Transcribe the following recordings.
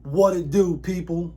What it do, people?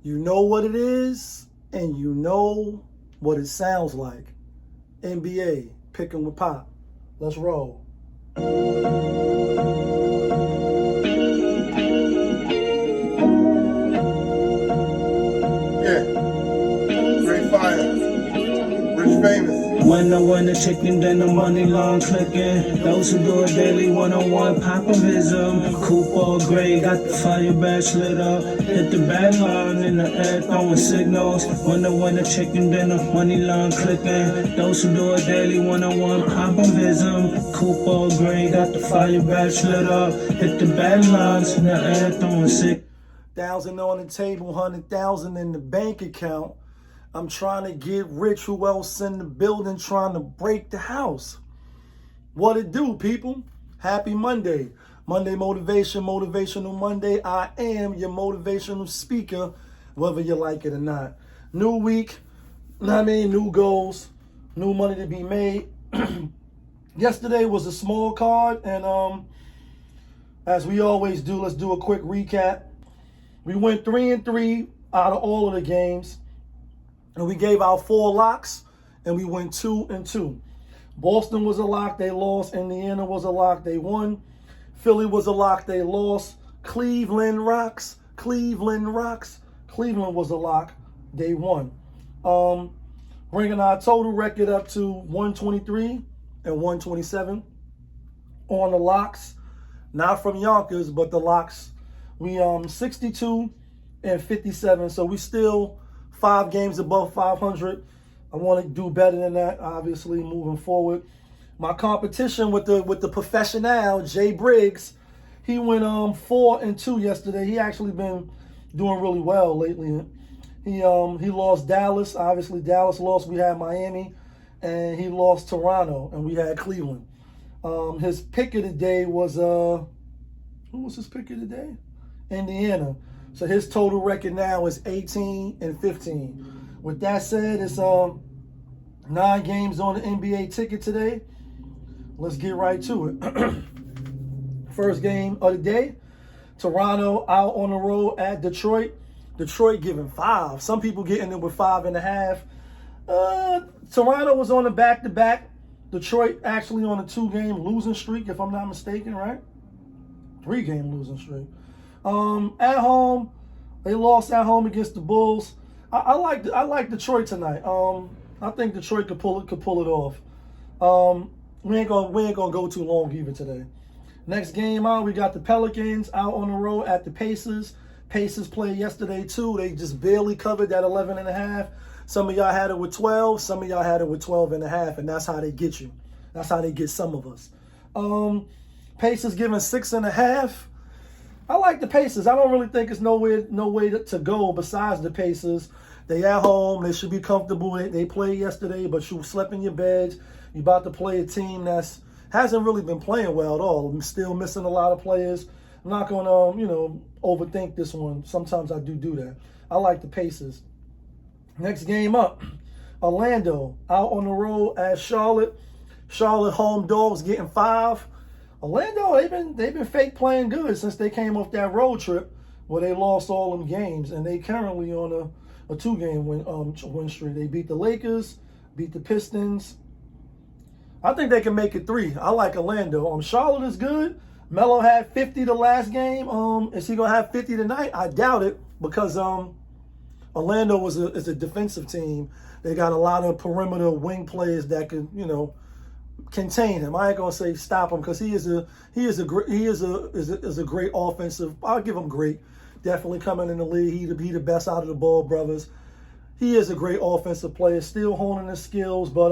You know what it is, and you know what it sounds like. NBA, picking with Pop. Let's roll. Yeah, great fire, rich famous. When I want the chicken, then the money long clicking. Those who do it daily, one-on-one popovism. Coupe all gray, got the fire badge lit up. Hit the bad line in the air, throwing signals. When I want the chicken, then the money long clicking. Those who do it daily, one-on-one popovism. Coupe all gray, got the fire badge lit up. Hit the bad lines in the air, throwing signals. 1,000 on the table, 100,000 in the bank account. I'm trying to get rich. Who else in the building trying to break the house? What it do, people? Happy Monday. Monday motivation, motivational Monday. I am your motivational speaker, whether you like it or not. New week, new goals, new money to be made. Yesterday was a small card, and as we always do, let's do a quick recap. We went 3-3 out of all of the games. And we gave out 4 locks, and we went 2-2. Boston was a lock, they lost. Indiana was a lock, they won. Philly was a lock, they lost. Cleveland rocks. Cleveland was a lock, they won. Bringing our total record up to 123 and 127 on the locks. Not from Yonkers, but the locks. We 62 and 57, so we still 5 games above 500. I want to do better than that, obviously, moving forward. My competition with the professional, JaY Briggs, he went 4-2 yesterday. He actually been doing really well lately. He lost Dallas. Obviously, Dallas lost. We had Miami, and he lost Toronto, and we had Cleveland. His pick of the day was who was his pick of the day? Indiana. So his total record now is 18 and 15. With that said, it's 9 games on the NBA ticket today. Let's get right to it. First game of the day, Toronto out on the road at Detroit. Detroit giving 5. Some people getting it with 5.5. Toronto was on a back-to-back. Detroit actually on a 2-game losing streak, if I'm not mistaken, right? 3-game losing streak. At home, they lost at home against the Bulls. I like Detroit tonight. I think Detroit could pull it off. We ain't gonna go too long either today. Next game out, we got the Pelicans out on the road at the Pacers. Pacers played yesterday too. They just barely covered that 11.5. Some of y'all had it with 12. Some of y'all had it with 12.5, and that's how they get you. That's how they get some of us. Pacers giving 6.5. I like the Pacers. I don't really think it's no way to go besides the Pacers. They at home. They should be comfortable. They played yesterday, but you slept in your beds. You about to play a team that's hasn't really been playing well at all. I'm still missing a lot of players. I'm not going to, overthink this one. Sometimes I do that. I like the Pacers. Next game up, Orlando out on the road at Charlotte. Charlotte home dogs getting 5. Orlando, they've been fake playing good since they came off that road trip where they lost all them games, and they currently on a 2-game win streak. They beat the Lakers, beat the Pistons. I think they can make it 3. I like Orlando. Charlotte is good. Melo had 50 the last game. Is he gonna have 50 tonight? I doubt it, because Orlando is a defensive team. They got a lot of perimeter wing players that can contain him. I ain't gonna say stop him, because he is a great offensive. I'll give him great. Definitely coming in the league. He the best out of the Ball brothers. He is a great offensive player. Still honing his skills, but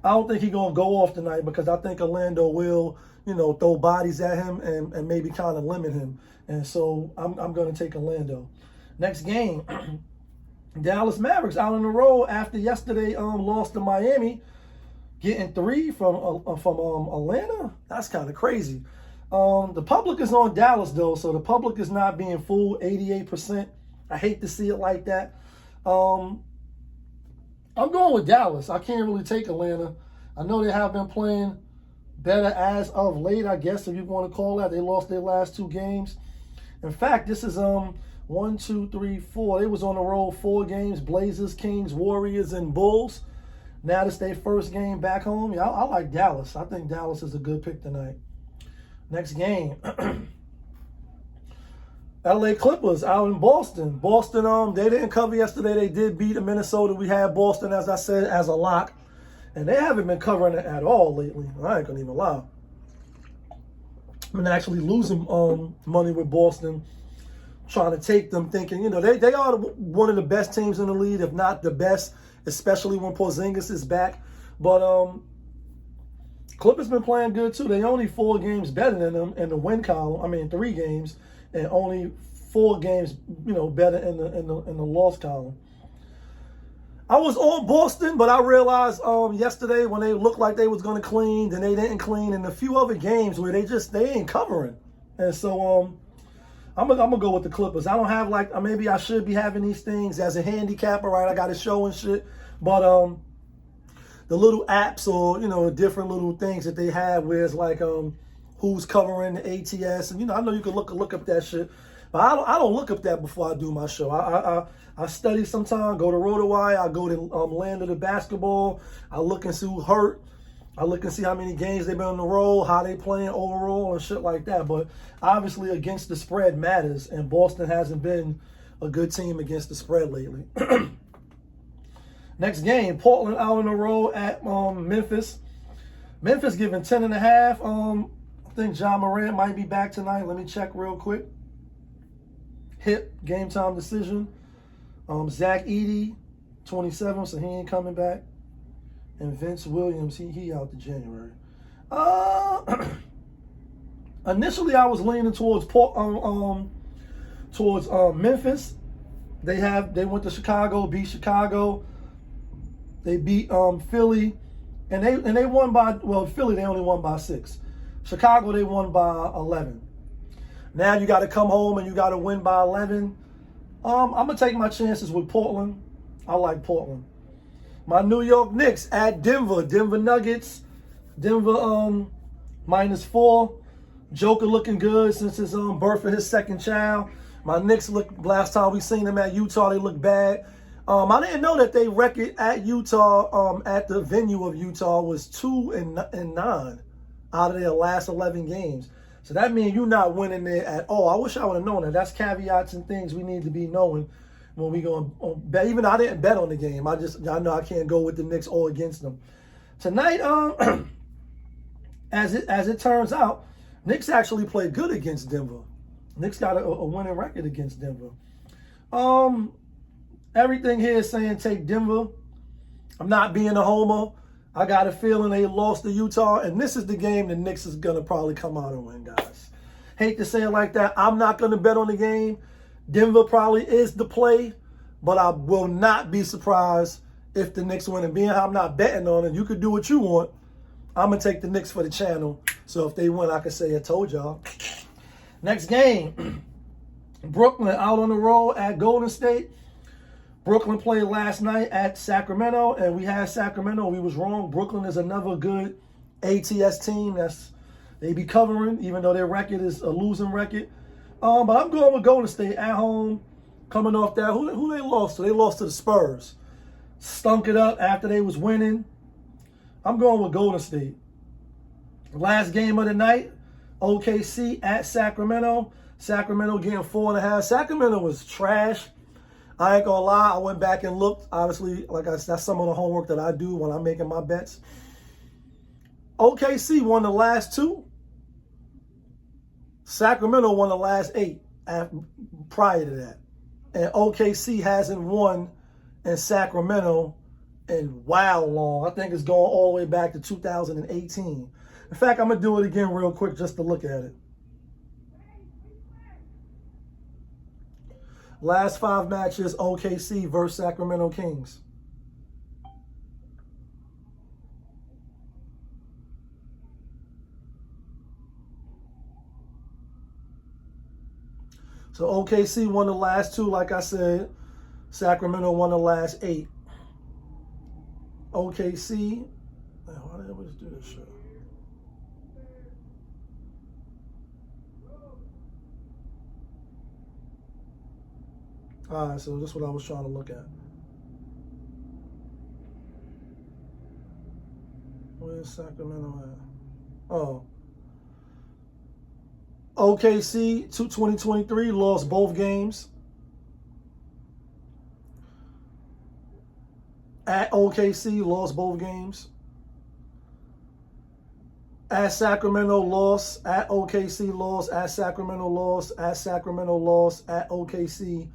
I don't think he's gonna go off tonight, because I think Orlando will throw bodies at him and maybe kind of limit him. And so I'm gonna take Orlando. Next game, Dallas Mavericks out on the road after yesterday lost to Miami. Getting 3 from Atlanta, that's kind of crazy. The public is on Dallas, though, so the public is not being fooled, 88%. I hate to see it like that. I'm going with Dallas. I can't really take Atlanta. I know they have been playing better as of late, I guess, if you want to call that. They lost their last 2 games. In fact, this is 1, 2, 3, 4. They was on the road 4 games: Blazers, Kings, Warriors, and Bulls. Now this their first game back home. Yeah, I like Dallas. I think Dallas is a good pick tonight. Next game. LA Clippers out in Boston. Boston, they didn't cover yesterday. They did beat Minnesota. We had Boston, as I said, as a lock. And they haven't been covering it at all lately. I ain't gonna even lie. I've been actually losing money with Boston, trying to take them, thinking, they are one of the best teams in the league, if not the best, especially when Porzingis is back. But Clippers been playing good too. They only 4 games better than them in the win column. I mean, 3 games, and only 4 games, better in the loss column. I was on Boston, but I realized yesterday when they looked like they was going to clean, then they didn't clean, and a few other games where they ain't covering. And so I'm gonna go with the Clippers. I don't have maybe I should be having these things as a handicapper, right? I got a show and shit, but the little apps or different little things that they have where it's like who's covering the ATS, and I know you can look up that shit, but I don't look up that before I do my show. I study sometime, go to RotoWire, I go to Land of the Basketball, I look and see who hurt, I look and see how many games they've been on the road, how they playing overall and shit like that. But obviously against the spread matters, and Boston hasn't been a good team against the spread lately. Next game, Portland out on the road at Memphis. Memphis giving 10.5. I think John Morant might be back tonight. Let me check real quick. Hip, game time decision. Zach Edey, 27, so he ain't coming back. And Vince Williams, he out to January. Initially, I was leaning towards Memphis. They went to Chicago, beat Chicago. They beat Philly, and they won by Philly they only won by 6. Chicago they won by 11. Now you got to come home and you got to win by 11. I'm gonna take my chances with Portland. I like Portland. My New York Knicks at Denver. Denver Nuggets. Denver -4. Joker looking good since his birth of his second child. My Knicks last time we seen them at Utah, they look bad. I didn't know that they record at Utah, at the venue of Utah, was 2-9 out of their last 11 games. So that means you're not winning there at all. I wish I would have known that. That's caveats and things we need to be knowing when we go and bet. Even I didn't bet on the game. I know I can't go with the Knicks or against them. Tonight, as it turns out, Knicks actually played good against Denver. Knicks got a winning record against Denver. Everything here is saying take Denver. I'm not being a homer. I got a feeling they lost to Utah, and this is the game the Knicks is going to probably come out and win, guys. Hate to say it like that. I'm not going to bet on the game. Denver probably is the play, but I will not be surprised if the Knicks win. And being how I'm not betting on it, you could do what you want. I'm going to take the Knicks for the channel. So if they win, I can say I told y'all. Next game, Brooklyn out on the road at Golden State. Brooklyn played last night at Sacramento, and we had Sacramento. We was wrong. Brooklyn is another good ATS team. They be covering, even though their record is a losing record. But I'm going with Golden State at home, coming off that. Who they lost to? They lost to the Spurs. Stunk it up after they was winning. I'm going with Golden State. Last game of the night, OKC at Sacramento. Sacramento getting 4.5. Sacramento was trash. I ain't gonna lie, I went back and looked. Obviously, like I said, that's some of the homework that I do when I'm making my bets. OKC won the last 2. Sacramento won the last 8 prior to that. And OKC hasn't won in Sacramento in wow long. I think it's going all the way back to 2018. In fact, I'm going to do it again real quick just to look at it. Last 5 matches, OKC versus Sacramento Kings. So OKC won the last 2, like I said. Sacramento won the last 8. OKC. Why did I always do this shit? All right, so that's what I was trying to look at. Where's Sacramento at? Oh. OKC 2023 lost both games. At OKC lost both games. At Sacramento lost. At OKC lost. At Sacramento lost. At Sacramento lost. At OKC.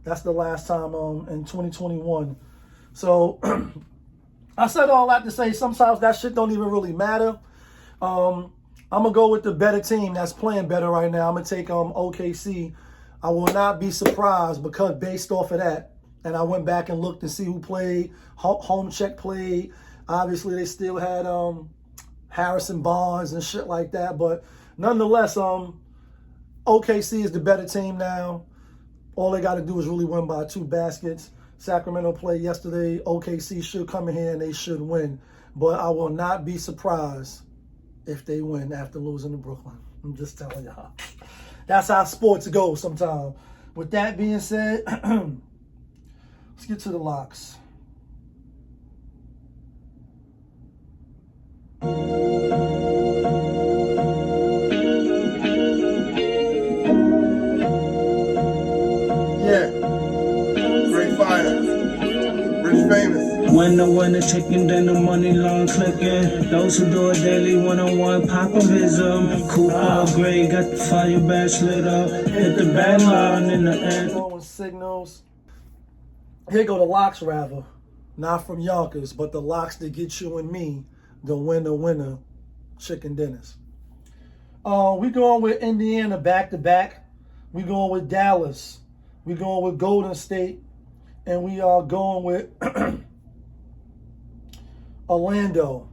That's the last time in 2021. So I said all that to say sometimes that shit don't even really matter. I'm gonna go with the better team that's playing better right now. I'm gonna take OKC. I will not be surprised because based off of that, and I went back and looked to see who played. Home check played. Obviously, they still had Harrison Barnes and shit like that. But nonetheless, OKC is the better team now. All they got to do is really win by 2 baskets. Sacramento played yesterday. OKC should come in here and they should win. But I will not be surprised if they win after losing to Brooklyn. I'm just telling y'all. That's how sports go sometimes. With that being said, let's get to the locks. Yeah. Great fire. Rich famous. When the winner chicken, then the money long clicking. Those who do it daily, one-on-one popovism. Coupon gray, got the fire badge lit up. Hit the bad line in the air. Throwing signals. Here go the locks, rather. Not from Yonkers, but the locks that get you and me the winner chicken dinners. We going with Indiana back-to-back. We going with Dallas. We going with Golden State. And we are going with Orlando.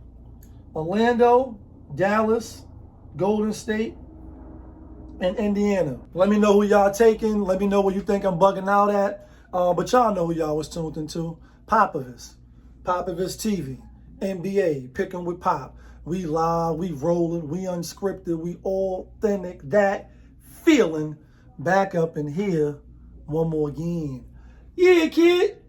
Orlando, Dallas, Golden State, and Indiana. Let me know who y'all taking. Let me know what you think I'm bugging out at. But y'all know who y'all was tuned into. Popovich TV, NBA, picking with Pop. We live, we rolling, we unscripted, we authentic. That feeling back up in here one more again. Yeah, kid.